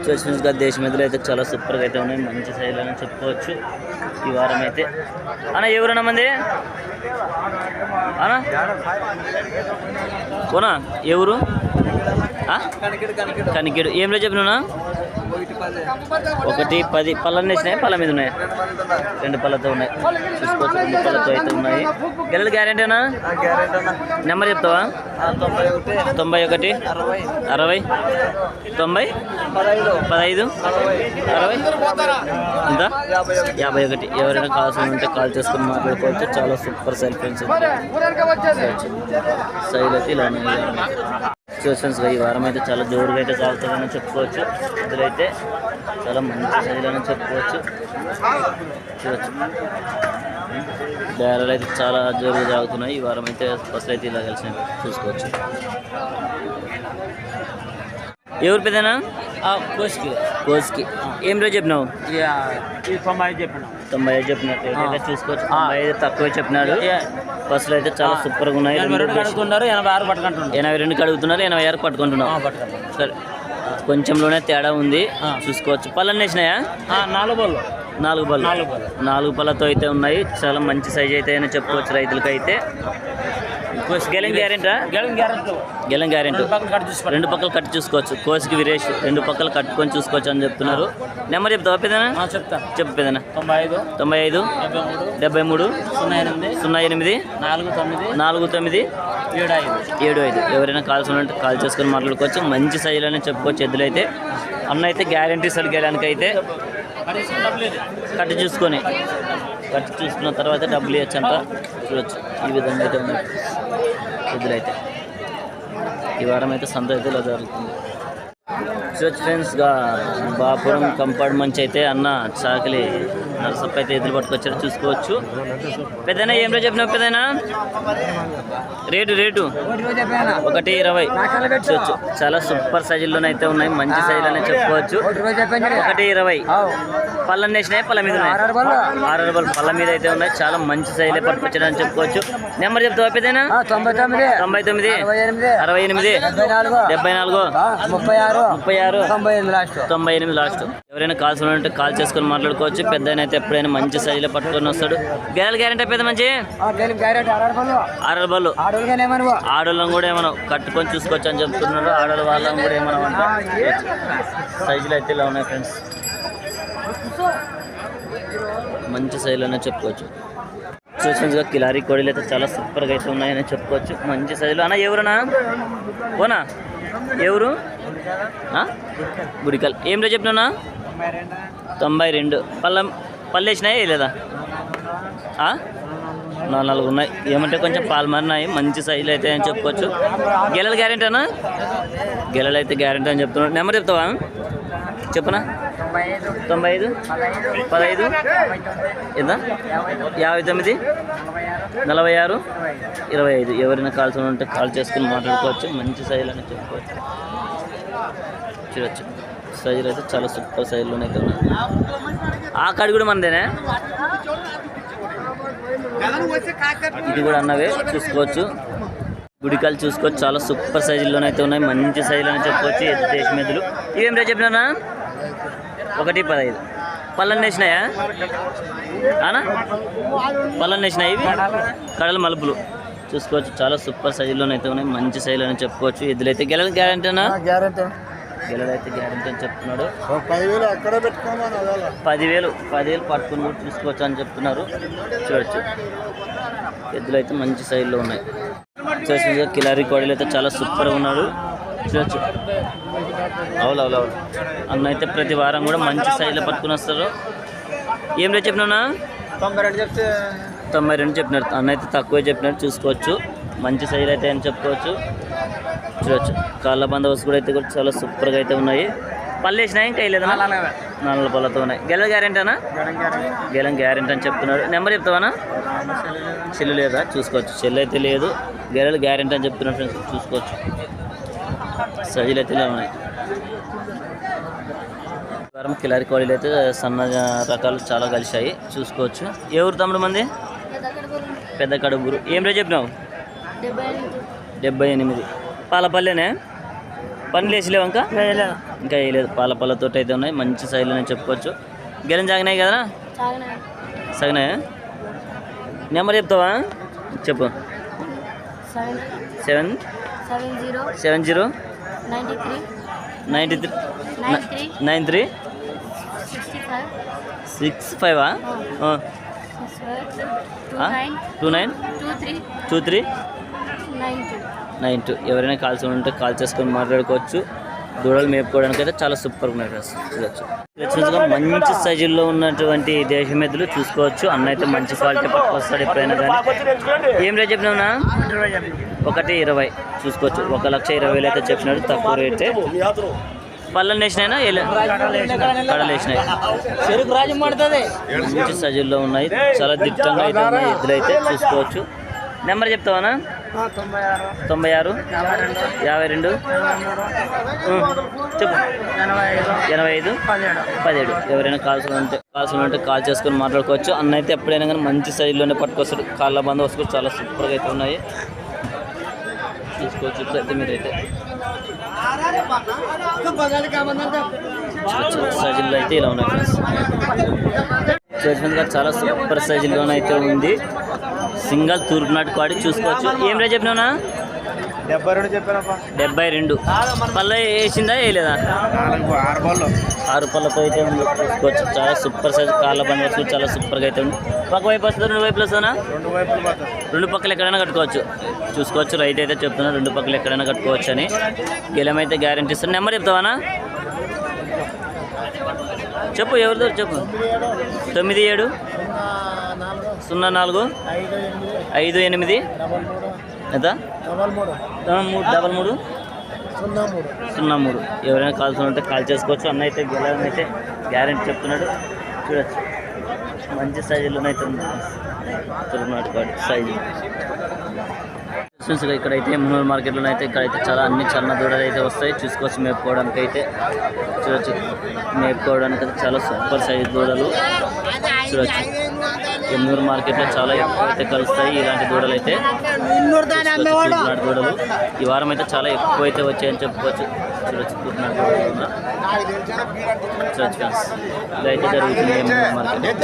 చూసిగా దేశం ఎదురు అయితే చాలా సూపర్గా అయితే ఉన్నాయి. మంచి సైజులు అని చెప్పుకోవచ్చు ఈ వారం అయితే. అన్న ఎవరన్నా మంది అన్నా పోనా ఎవరు కనికేడు ఏం లేదు చెప్పినా 110 పళ్ళని వేసినాయి. పళ్ళ మీద ఉన్నాయి 2 పళ్ళతో ఉన్నాయి. చూసుకోవచ్చు 2 పళ్ళతో అయితే ఉన్నాయి. గెలలు గ్యారెంటీనా? నెంబర్ చెప్తావా? 91 60 90 15 60 ఎంత 51. ఎవరైనా కావాల్సి ఉంటే కాల్ చేసుకుని మాట్లాడుకోవచ్చు. చాలా సూపర్ సైల్ ఫ్రెండ్స్ సైల్ అయితే ఇలా ఉన్నాయి. ఫ్రెండ్స్ ఈ వారం అయితే చాలా జోరుగా అయితే సాగుతుందని చెప్పుకోవచ్చు. ఇద్దరైతే చాలా మంచి సైజులని చెప్పుకోవచ్చు. చూడవచ్చు బేరాలు అయితే చాలా జోరుగా సాగుతున్నాయి ఈ వారం అయితే. ఫస్ట్ అయితే ఇలా కలిసి చూసుకోవచ్చు. ఎవరి పెద్దనా? కోస్కి ఏం రోజు చెప్పినావు? 95 చెప్పినట్టు చూసుకోవచ్చు. 95 తక్కువ చెప్పినాడు. బస్సులు అయితే చాలా సూపర్గా ఉన్నాయి. 82 కడుగుతున్నారు, 86 పట్టుకుంటున్నాం. సరే కొంచెంలోనే తేడా ఉంది చూసుకోవచ్చు. పళ్ళని వేసినాయా? 4 పళ్ళతో అయితే ఉన్నాయి. చాలా మంచి సైజ్ అయితే అని చెప్పుకోవచ్చు రైతులకి అయితే. గెలం గ్యారెంటా? గెలం గ్యారెంటీ 2 పక్కలు కట్టి చూసుకోవచ్చు. కోసికి వీరేష్ 2 పక్కలు కట్టుకొని చూసుకోవచ్చు అని చెప్తున్నారు. నెంబర్ చెప్తావా పెద్దనా? చెప్పు పెద్దనా. 95 73 08 49 75. ఎవరైనా కాల్స్ ఉన్నట్టు కాల్ చేసుకొని మాట్లాడుకోవచ్చు. మంచి సైజులు అని చెప్పుకోవచ్చు ఎద్దులు అయితే. అన్న అయితే గ్యారెంటీ ఇస్తాడు గెలానికి అయితే. కట్టి చూసుకున్న తర్వాత డబ్బులు ఇవ్వచ్చు అంట. చూడొచ్చు ఈ విధంగా అయితే ఉన్నాయి ఎద్దులైతే. ఈ వారం అయితే సంత అయితే ఇలా జరుగుతుంది. చూడొచ్చు ఫ్రెండ్స్గా బాపురం కంపార్ట్మెంట్ అయితే అన్న చాకలి నరసప్ప అయితే ఎదురు పట్టుకొచ్చారు చూసుకోవచ్చు. పెద్దనా ఏం రోజు చెప్పినావు పెద్దనా? రేటు 120 చూడొచ్చు. చాలా సూపర్ సైజుల్లోనైతే ఉన్నాయి. మంచి సైజులోనే చెప్పుకోవచ్చు. 120 పళ్ళని వేసినాయి. పళ్ళ మీద ఉన్నాయి 6 పళ్ళ మీద అయితే ఉన్నాయి. చాలా మంచి సైజులే పట్టుకొచ్చారని చెప్పుకోవచ్చు. నెంబర్ చెప్తావా పెద్దనా? 99 68 74 36 98 లాస్ట్. ఎవరైనా కాల్స్ ఉన్నట్టు కాల్ చేసుకొని మాట్లాడుకోవచ్చు. పెద్ద అయితే ఎప్పుడైనా మంచి సైజులో పట్టుకొని వస్తాడు. గేల గ్యారెంటీ పెద్ద మంచి 6 బళ్ళు. ఆడోళ్ళని కూడా ఏమన్నా కట్టుకొని చూసుకోవచ్చు అని చెప్తున్నారు. ఆడోళ్ళ వాళ్ళని కూడా ఏమన్నా అంట సైజులు అయితే ఇలా ఉన్నాయి ఫ్రెండ్స్. మంచి సైజులోనే చెప్పుకోవచ్చు. చూసిగా కిలారీ కోడీలు అయితే చాలా సూపర్గా అయితే ఉన్నాయని చెప్పుకోవచ్చు. మంచి సైజులు. అన్న ఎవరునా పోనా ఎవరు? గుడికల్ ఏం రేపు చెప్పినా? 92 పళ్ళు వేసినాయి లేదా? 4 ఉన్నాయి. ఏమంటే కొంచెం పాలు మారినాయి. మంచి సైజులు అయితే అని చెప్పుకోవచ్చు. గెలలు గ్యారెంటీ అన్నా? గెలలు అయితే గ్యారెంటీ అని చెప్తున్నాడు. నెంబర్ చెప్తావా? చెప్పనా? 95 15 ఎంత 59 46 25. ఎవరైనా కాల్స్ ఉంటే కాల్ చేసుకుని మాట్లాడుకోవచ్చు. మంచి సైజులు అని చెప్పుకోవచ్చు. చూడవచ్చు సైజులు అయితే చాలా సూపర్ సైజులోనే అయితే ఉన్నాయి. ఆ కాడి కూడా మనదేనే. ఇది కూడా అన్నవే చూసుకోవచ్చు. గుడికాలు చూసుకోవచ్చు. చాలా సూపర్ సైజుల్లోనే అయితే ఉన్నాయి. మంచి సైజులు అని చెప్పుకోవచ్చు. ఎద్దు దేశం ఎద్దులు. ఇవేం రేపు చెప్పినా? 115 పళ్ళని వేసినాయా అనా? పళ్ళని వేసినాయి. ఇవి కడల మలుపులు చూసుకోవచ్చు. చాలా సూపర్ సైజుల్లోనే అయితే ఉన్నాయి. మంచి సైజులు అని చెప్పుకోవచ్చు. ఎద్దులైతే గెలలు గ్యారెంటీనా? గెలలైతే గ్యారెంటీ అని చెప్తున్నాడు. 10,000 పట్టుకుని కూడా చూసుకోవచ్చు అని చెప్తున్నారు. చూడొచ్చు ఎద్దులు అయితే మంచి సైజులో ఉన్నాయి. చూసి కిలారీ కోడీలు అయితే చాలా సూపర్గా ఉన్నారు. చూడొచ్చు అవును అన్న అయితే ప్రతి వారం కూడా మంచి సైజులో పట్టుకుని వస్తారు. ఏం రేపు చెప్పినా? 92 చెప్పినారు. అన్న అయితే తక్కువ చెప్పినారు. చూసుకోవచ్చు మంచి సైజులు అయితే అని చెప్పుకోవచ్చు. చూడొచ్చు కాళ్ళ బందోబస్తు కూడా అయితే కూడా చాలా సూపర్గా అయితే ఉన్నాయి. పళ్ళు వేసినాయి ఇంకా వేయలేదా? 4 పళ్ళతో ఉన్నాయి. గెల గ్యారెంటీనా? గెలం గ్యారెంటీ అని చెప్తున్నాడు. నెంబర్ చెప్తావా? చెల్లు లేదా? చూసుకోవచ్చు. చెల్లు అయితే లేదు. గెలలు గ్యారెంటీ అని చెప్తున్నాడు ఫ్రెండ్స్. చూసుకోవచ్చు సైజులు అయితే ఇలా ఉన్నాయి. వారం కిలారీ కోడీలు అయితే సన్న రకాలు చాలా కలిసాయి. చూసుకోవచ్చు. ఏ ఊరు తమ్ముడు మంది? పెద్ద కడుగురు. ఏం రేపు చెప్పినావు? 78 పాలపల్లెనే పనులు వేసలేవు ఇంకా ఇంకా వేయలేదు. పాలతో అయితే ఉన్నాయి, మంచి సైజులోనే చెప్పుకోవచ్చు. గెలం సాగినాయి కదా, సాగినాయా? నెంబర్ చెప్తావా? చెప్పు. 770 93 65 29 23 92. ఎవరైనా కాల్సి ఉంటే కాల్ చేసుకొని మాట్లాడుకోవచ్చు. దూడలు మేపుకోవడానికి అయితే చాలా సూపర్గా ఉన్నాయి కదా, చూడొచ్చు. మంచి సైజుల్లో ఉన్నటువంటి దేశం ఎద్దులు చూసుకోవచ్చు. అన్న అయితే మంచి క్వాలిటీ పట్టుకొస్తాడు ఎప్పుడైనా కానీ. ఏం రేట్ చెప్పినావునా? 1,20,000 చూసుకోవచ్చు. 1,20,000 అయితే చెప్పినాడు, తక్కువ రేటే. పళ్ళని వేసినాయినా కడలు వేసినాయి. మంచి సైజుల్లో ఉన్నాయి, చాలా దిట్టంగా అయితే ఉన్నాయి ఎద్దులు అయితే చూసుకోవచ్చు. నెంబర్ చెప్తావానా? 96 52 చెప్పు. 85 17. ఎవరైనా కాల్స్ ఉంటే కాల్ చేసుకొని మాట్లాడుకోవచ్చు. అన్న అయితే ఎప్పుడైనా కానీ మంచి సైజులోనే పట్టుకొస్తాడు. కాళ్ళ బందోబస్తు చాలా సూపర్గా అయితే ఉన్నాయి, చూసుకోవచ్చు. ఇప్పుడైతే మీరైతే సైజుల్లో అయితే ఇలా ఉన్నాయి ఫ్రెండ్స్. చూసినందుకు చాలా సూపర్ సైజుల్లోనే అయితే ఉంది. సింగల్ తూర్పు నాటు కాడి చూసుకోవచ్చు. ఏం రేట్ చెప్పినావునా? 72. పళ్ళ వేసిందా వేయలేదా? 6 పళ్ళతో అయితే ఉంది, చూసుకోవచ్చు. చాలా సూపర్ సైజ్ కాళ్ళ బండి వస్తుంది, చాలా సూపర్గా అయితే ఉంది. ఒక వైపు వస్తుందా, 2 వైపులు వస్తుందా? 2 పక్కలు ఎక్కడైనా కట్టుకోవచ్చు, చూసుకోవచ్చు. రైతు అయితే చెప్తున్నా 2 పక్కలు ఎక్కడైనా కట్టుకోవచ్చు అని. గెలం అయితే గ్యారెంటీ ఇస్తాను. నెంబర్ చెప్తావానా? చెప్పు, ఎవరిదో చెప్పు. 97 04 58 ఎంత 333 03. ఎవరైనా కాల్సి ఉంటే కాల్ చేసుకోవచ్చు. అన్న అయితే గెలం అయితే గ్యారెంటీ చెప్తున్నాడు, చూడొచ్చు. మంచి సైజులోనైతే ఉంది తిరునాటు కాడి సైజు. ఇక్కడైతే మున్నూరు మార్కెట్లో అయితే ఇక్కడైతే చాలా అన్ని చిన్న దూడలు అయితే వస్తాయి, చూసుకోవచ్చు. మేపుకోవడానికి అయితే చూడొచ్చు. మేపుకోవడానికి అయితే చాలా సూపర్ సైజు దూడలు చూడొచ్చు. ఎన్నూరు మార్కెట్లో చాలా ఎక్కువ అయితే కలుస్తాయి ఇలాంటి దూడలు అయితే. ఇలాంటి దూడలు ఈ వారం అయితే చాలా ఎక్కువ అయితే వచ్చాయని చెప్పుకోవచ్చు. చూడొచ్చు కుర్నాడు దూడలు చూడొచ్చు ఫ్రెండ్స్. ఇలా అయితే జరుగుతుంది ఎన్నూరు మార్కెట్.